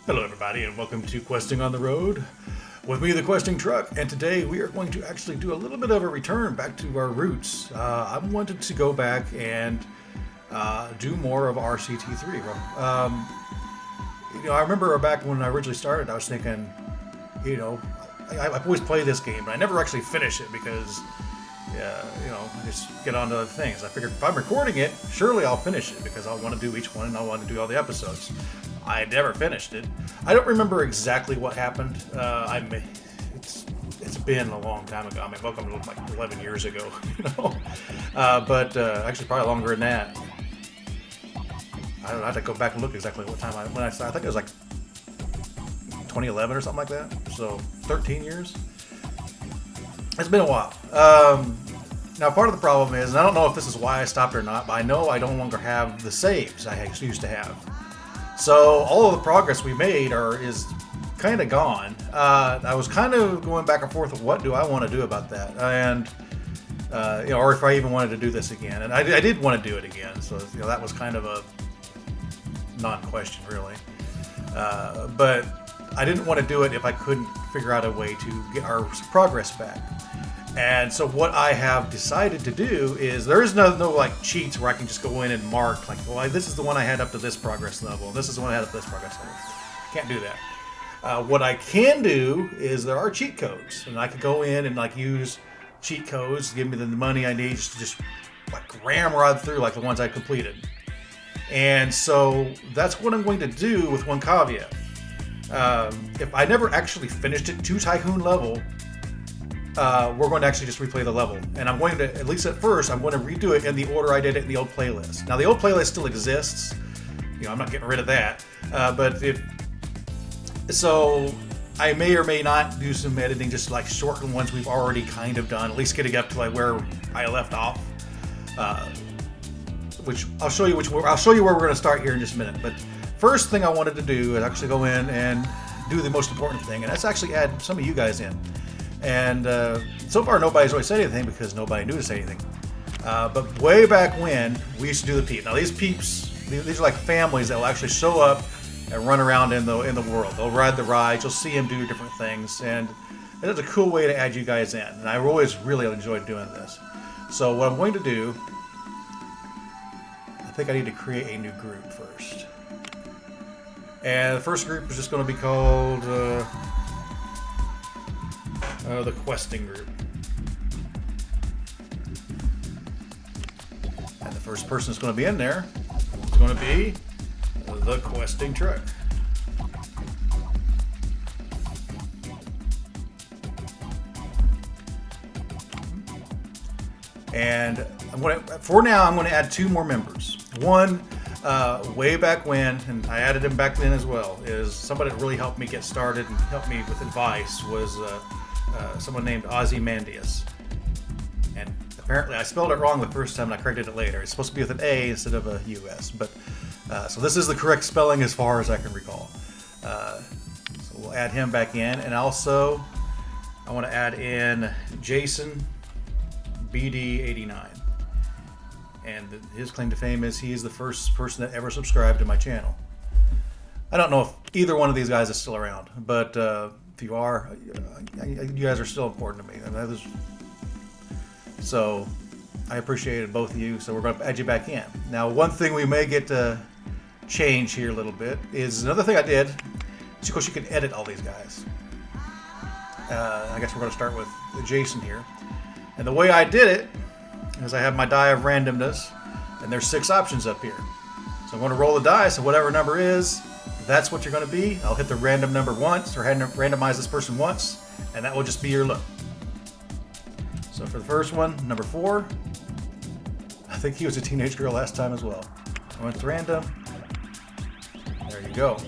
Hello everybody and welcome to Questing on the Road with me, the Questing Truck, and today we are going to actually do a little bit of a return back to our roots. I wanted to go back and do more of RCT3. I remember back when I originally started, I was thinking, I've always played this game, but I never actually finish it because, I just get on to other things. I figured if I'm recording it, surely I'll finish it because I'll want to do each one and I'll want to do all the episodes. I never finished it. I don't remember exactly what happened. It's been a long time ago. I mean, welcome to like 11 years ago, but actually probably longer than that. I don't know. I have to go back and look exactly what time when I started. I think it was like 2011 or something like that. So 13 years. It's been a while. Now, part of the problem is, and I don't know if this is why I stopped or not, but I know I no longer have the saves I used to have. So all of the progress we made is kind of gone. I was kind of going back and forth of what do I want to do about that, and or if I even wanted to do this again. And I did want to do it again, so that was kind of a non-question, really. But I didn't want to do it if I couldn't figure out a way to get our progress back. And so what I have decided to do is there is no like cheats where I can just go in and mark like, well, this is the one I had up to this progress level. This is the one I had up to this progress level. Can't do that. What I can do is there are cheat codes, and I could go in and like use cheat codes to give me the money I need to just like ramrod through like the ones I completed. And so that's what I'm going to do with one caveat. If I never actually finished it to Tycoon level, we're going to actually just replay the level. And I'm going to, at least at first, I'm going to redo it in the order I did it in the old playlist. Now, the old playlist still exists. I'm not getting rid of that. So I may or may not do some editing, just like shorten ones we've already kind of done, at least getting up to like where I left off. Which I'll show you where we're going to start here in just a minute. But first thing I wanted to do is actually go in and do the most important thing, and that's actually add some of you guys in. And so far, nobody's really said anything because nobody knew to say anything. But way back when, we used to do the peep. Now, these peeps, these are like families that will actually show up and run around in the world. They'll ride the rides. You'll see them do different things, and it's a cool way to add you guys in. And I always really enjoyed doing this. So what I'm going to do, I think I need to create a new group first. And the first group is just going to be called the Questing group. And the first person that's going to be in there is going to be the Questing Truck. And I'm going to add two more members. One, way back when, and I added him back then as well, is somebody that really helped me get started and helped me with advice was someone named Ozymandias. And apparently I spelled it wrong the first time and I corrected it later. It's supposed to be with an A instead of a US. But so this is the correct spelling as far as I can recall. So we'll add him back in. And also I want to add in Jason BD89. And his claim to fame is he's the first person that ever subscribed to my channel. I don't know if either one of these guys is still around, but if you are, you guys are still important to me. So I appreciated both of you, so we're going to add you back in. Now, one thing we may get to change here a little bit is another thing I did is, of course, you can edit all these guys. I guess we're going to start with Jason here. And the way I did it is I have my die of randomness, and there's 6 options up here. So I'm going to roll the dice, and whatever number is, that's what you're going to be. I'll hit the random number once, or randomize this person once, and that will just be your look. So for the first one, number 4, I think he was a teenage girl last time as well. I went to random. There you go.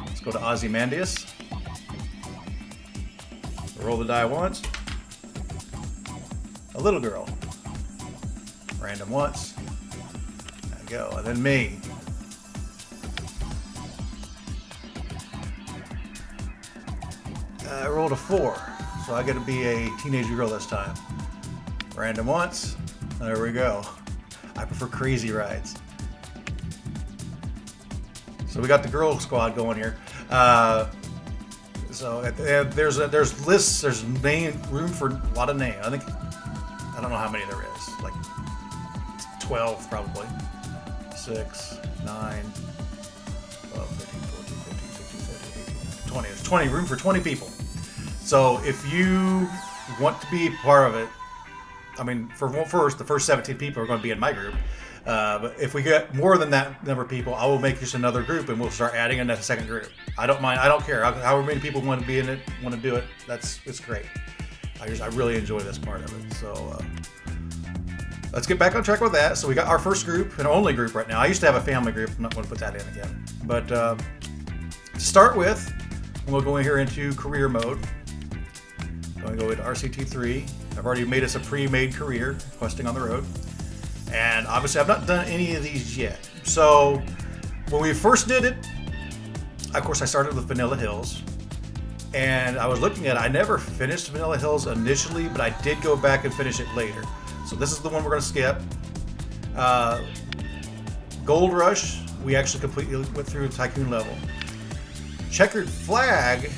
Let's go to Ozymandias. Roll the die once. A little girl. Random once. There you go. And then me. I rolled a 4, so I get to be a teenage girl this time. Random once. There we go. I prefer crazy rides. So we got the girl squad going here. So there's lists. There's room for a lot of names. I don't know how many there is. Like 12 probably. 6, 9, 12, 13, 14, 15, 16, 17, 18, 19, 20. There's 20 room for 20 people. So if you want to be part of it, I mean, the first 17 people are going to be in my group. But if we get more than that number of people, I will make just another group, and we'll start adding in a second group. I don't mind. I don't care. However many people want to be in it, want to do it. It's great. I really enjoy this part of it. So let's get back on track with that. So we got our first group, and only group right now. I used to have a family group. I'm not going to put that in again. But to start with, we'll go in here into career mode. I'm going to go into RCT3. I've already made us a pre-made career, questing on the road. And obviously I've not done any of these yet. So when we first did it, of course I started with Vanilla Hills. And I was looking at it, I never finished Vanilla Hills initially, but I did go back and finish it later. So this is the one we're going to skip. Gold Rush, we actually completely went through Tycoon level. Checkered Flag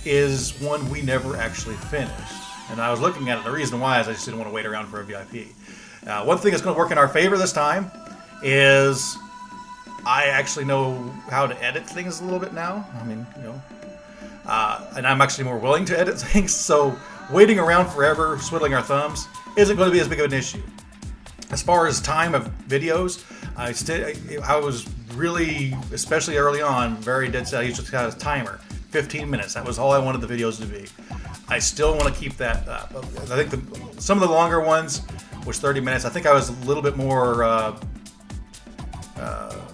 is one we never actually finished. And I was looking at it, the reason why is I just didn't want to wait around for a VIP. One thing that's going to work in our favor this time is I actually know how to edit things a little bit now. I mean, and I'm actually more willing to edit things, so waiting around forever, twiddling our thumbs, isn't going to be as big of an issue. As far as time of videos, I was really, especially early on, very dead set. I used to have a timer, 15 minutes. That was all I wanted the videos to be. I still want to keep that up. I think some of the longer ones was 30 minutes. I think I was a little bit more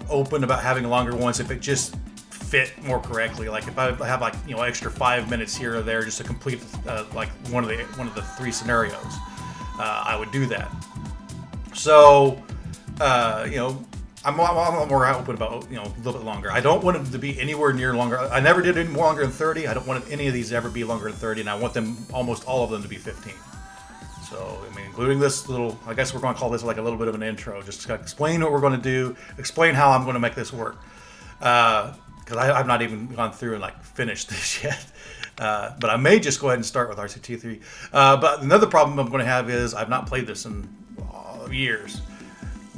open about having longer ones if it just fit more correctly. Like if I have extra 5 minutes here or there just to complete like one of the 3 scenarios, I would do that. So I'm a lot more open about a little bit longer. I don't want them to be anywhere near longer. I never did any more longer than 30. I don't want any of these to ever be longer than 30, and I want them almost all of them to be 15. So I mean, including this little, I guess we're going to call this like a little bit of an intro, just to explain what we're going to do, explain how I'm going to make this work. Because I've not even gone through and finished this yet. But I may just go ahead and start with RCT3. But another problem I'm going to have is I've not played this in years.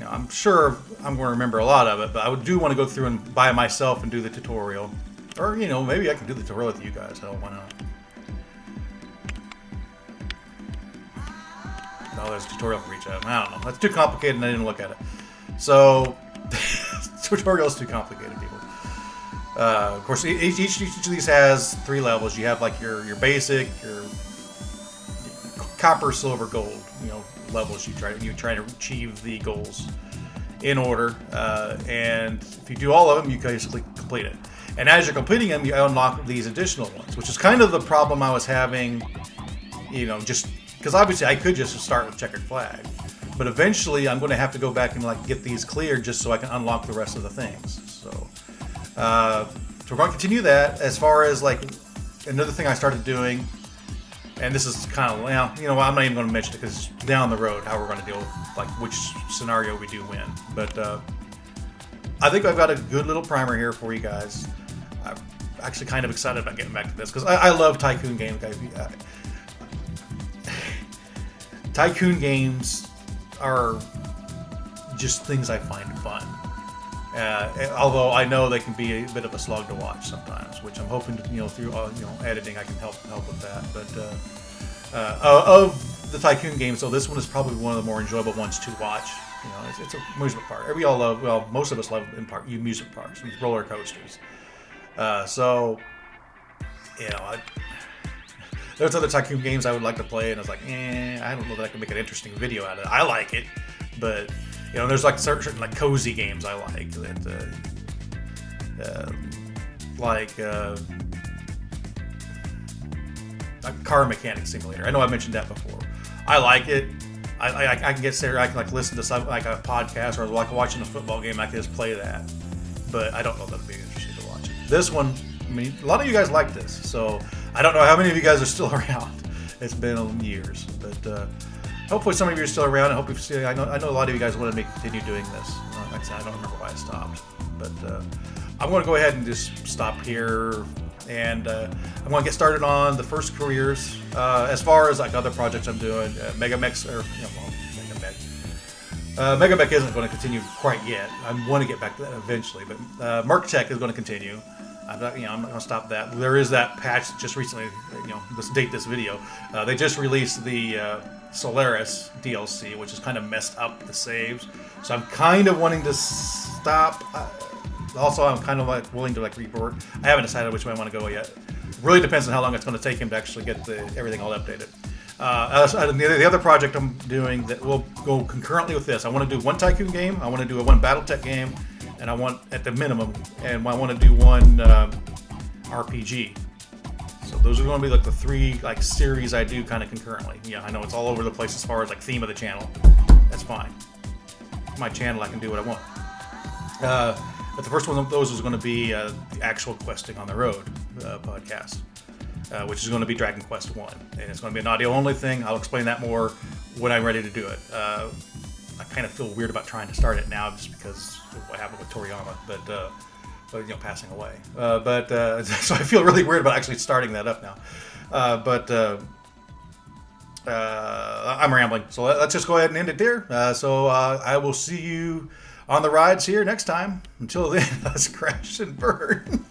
I'm sure I'm going to remember a lot of it, but I do want to go through and by myself and do the tutorial. Or, maybe I can do the tutorial with you guys. I don't want to. No, there's a tutorial for each of them. I don't know. That's too complicated and I didn't look at it. So, tutorial is too complicated, people. Of course, each of these has 3 levels. You have your basic, your copper, silver, gold, levels. You try to achieve the goals in order, and if you do all of them, you basically complete it. And as you're completing them, you unlock these additional ones, which is kind of the problem I was having. Just because obviously I could just start with Checkered Flag, but eventually I'm going to have to go back and get these cleared just so I can unlock the rest of the things. So we're going to continue that. As far as another thing I started doing. And this is kind of, I'm not even going to mention it because it's down the road how we're going to deal with which scenario we do win. But I think I've got a good little primer here for you guys. I'm actually kind of excited about getting back to this because I love Tycoon games. Tycoon games are just things I find fun. Although I know they can be a bit of a slog to watch sometimes, which I'm hoping to, through editing I can help with that. But of the Tycoon games, so this one is probably one of the more enjoyable ones to watch. It's a amusement park. We all love, well, most of us love amusement parks, roller coasters. There's other Tycoon games I would like to play, and I was like, I don't know that I can make an interesting video out of it. I like it, but there's certain cozy games I like that, Car Mechanic Simulator. I know I mentioned that before. I like it. I can get there. I can listen to some a podcast, or watching a football game. I can just play that, but I don't know that it'd be interesting to watch. This one, I mean, a lot of you guys like this, so I don't know how many of you guys are still around. It's been years, but. Hopefully some of you are still around, and hopefully I know a lot of you guys wanted me to continue doing this. like I said, I don't remember why I stopped. But I'm going to go ahead and just stop here. And I'm going to get started on the first careers. As far as like other projects I'm doing, Megamech, or Megamech isn't going to continue quite yet. I want to get back to that eventually, but Merc-Tech is going to continue. I'm not going to stop that. There is that patch just recently. Let's date this video. They just released the Solaris DLC, which has kind of messed up the saves. So I'm kind of wanting to stop. Also, I'm kind of like willing to like reboot. I haven't decided which way I want to go yet. Really depends on how long it's going to take him to actually get everything all updated. The other project I'm doing that will go concurrently with this, I want to do one Tycoon game, I want to do one BattleTech game, and I want, at the minimum, and I want to do one RPG. So those are going to be like the three like series I do kind of concurrently. Yeah, I know it's all over the place as far as like theme of the channel. That's fine. It's my channel, I can do what I want. But the first one of those is going to be the actual Questing on the Road podcast. Which is going to be Dragon Quest 1. And it's going to be an audio-only thing. I'll explain that more when I'm ready to do it. I kind of feel weird about trying to start it now just because of what happened with Toriyama, but passing away. So I feel really weird about actually starting that up now. I'm rambling. So let's just go ahead and end it there. I will see you on the rides here next time. Until then, let's crash and burn.